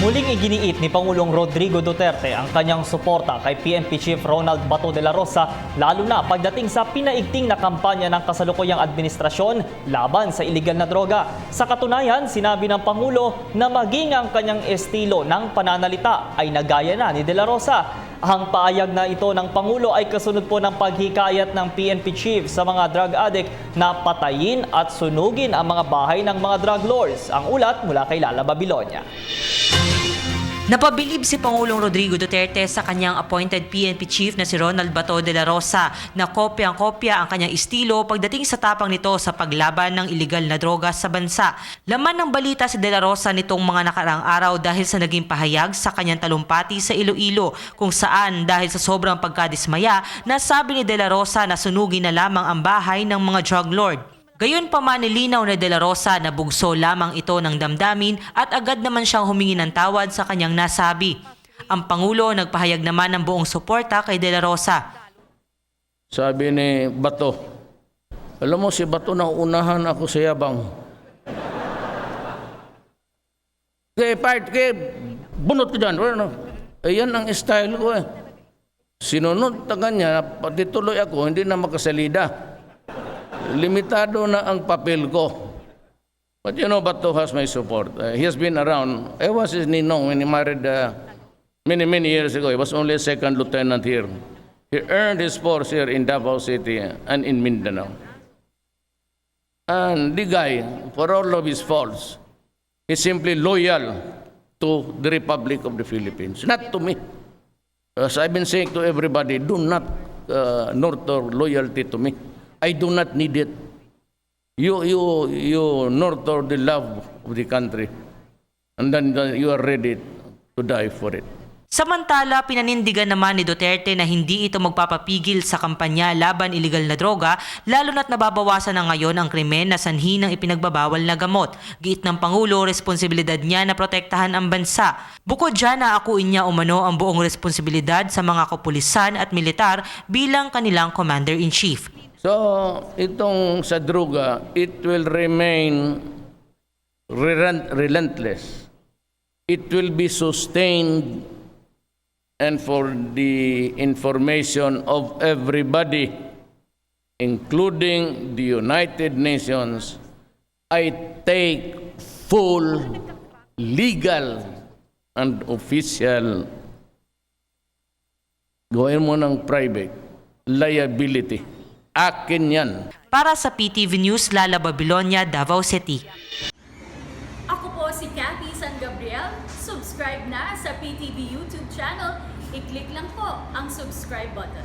Muling iginiit ni Pangulong Rodrigo Duterte ang kanyang suporta kay PNP Chief Ronald Bato de la Rosa, lalo na pagdating sa pinaigting na kampanya ng kasalukuyang administrasyon laban sa iligal na droga. Sa katunayan, sinabi ng Pangulo na maging ang kanyang estilo ng pananalita ay nagaya na ni de la Rosa. Ang paayag na ito ng Pangulo ay kasunod po ng paghikayat ng PNP Chief sa mga drug addict na patayin at sunugin ang mga bahay ng mga drug lords. Ang ulat mula kay Lala Babilonia. Napabilib si Pangulong Rodrigo Duterte sa kanyang appointed PNP chief na si Ronald Bato de la Rosa na kopyang-kopya ang kanyang estilo pagdating sa tapang nito sa paglaban ng iligal na droga sa bansa. Laman ng balita si de la Rosa nitong mga nakaraang araw dahil sa naging pahayag sa kanyang talumpati sa Iloilo, kung saan dahil sa sobrang pagkadismaya, nasabi ni de la Rosa na sunugin na lamang ang bahay ng mga drug lord. Gayon pa man, nilinaw na de la Rosa na bugso lamang ito ng damdamin at agad naman siyang humingi ng tawad sa kanyang nasabi. Ang Pangulo nagpahayag naman ng buong suporta kay de la Rosa. Sabi ni Bato, alam mo si Bato na unahan ako sa yabang. Kaya bunot ko dyan. Ayan ang style ko eh. Sinunod taga niya, pati tuloy ako, hindi na makasalida. Limitado na ang papel ko. But you know, Bato has my support. He has been around. I was his ninong when he married many years ago. He was only a second lieutenant here. He earned his force here in Davao City and in Mindanao. And the guy, for all of his faults, is simply loyal to the Republic of the Philippines, not to me. As I've been saying to everybody, do not nurture loyalty to me. I do not need it. You nurture the love of the country, and then you are ready to die for it. Samantala, pinanindigan naman ni Duterte na hindi ito magpapapigil sa kampanya laban iligal na droga, lalo na't nababawasan na ngayon ang krimen na sanhi ng ipinagbabawal na gamot. Giit ng Pangulo, responsibilidad niya na protektahan ang bansa. Bukod dyan, naakuin niya umano ang buong responsibilidad sa mga kapulisan at militar bilang kanilang Commander-in-Chief. So, itong sa droga, it will remain relentless. It will be sustained, and for the information of everybody, including the United Nations, I take full legal and official, gawin mo ng private, liability. Akin yan. Para sa PTV News, Lala Babilonia, Davao City. Ako po si Cathy San Gabriel. Subscribe na sa PTV YouTube channel. I-click lang po ang subscribe button.